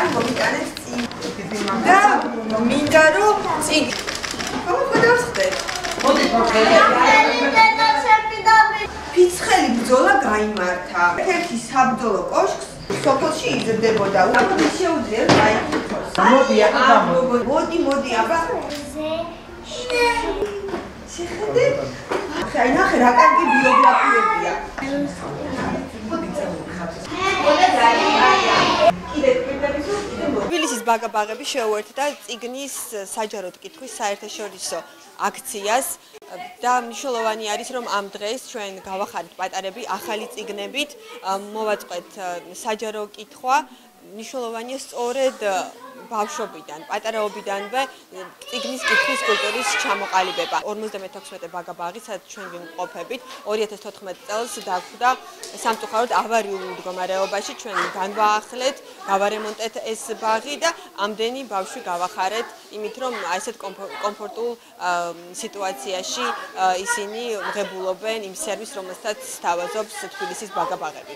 ან მომიტანეთ წიგნი და მინდა რომ წიგნი გამოვხდეთ. ფიცხელი ბრძოლა გაიმართა. ერთ-ერთი საბრძოლო კოშკს სოფელში იზრდებოდა. აბა შეუძლიათ გაიქცოს. მოდი აბა. შეხედე. აი ნახე რა კარგი ბიოგრაფიებია. თბილისის ბაგაბაღები შეუერთდა წიგნის საჯაროდ კითხვის საერთაშორისო აქციას და მნიშვნელოვანი არის რომ ამ დღეს ჩვენ გავახარეთ პატარები ახალი წიგნებით მოვაწყეთ საჯარო კითხვა მნიშვნელოვანია სწორედ ბავშვობიდან, პატარაობიდანვე წიგნის კითხვის კულტურის ჩამოყალიბება. 56 ბაგაბაღი, სადაც ჩვენ ვიმყოფებით, 2014 წელს დაგვხვდა სამწუხაროდ ავარიულ მდგომარეობაში. ჩვენ განვაახლეთ, გავარემონტეთ ეს ბაღი და ამდენი ბავშვი გავახარეთ, იმით რომ ასეთ კომფორტულ სიტუაციაში ისინი მღებულობენ იმ სერვისს, რომელსაც სთავაზობს თბილისის ბაგაბაღები.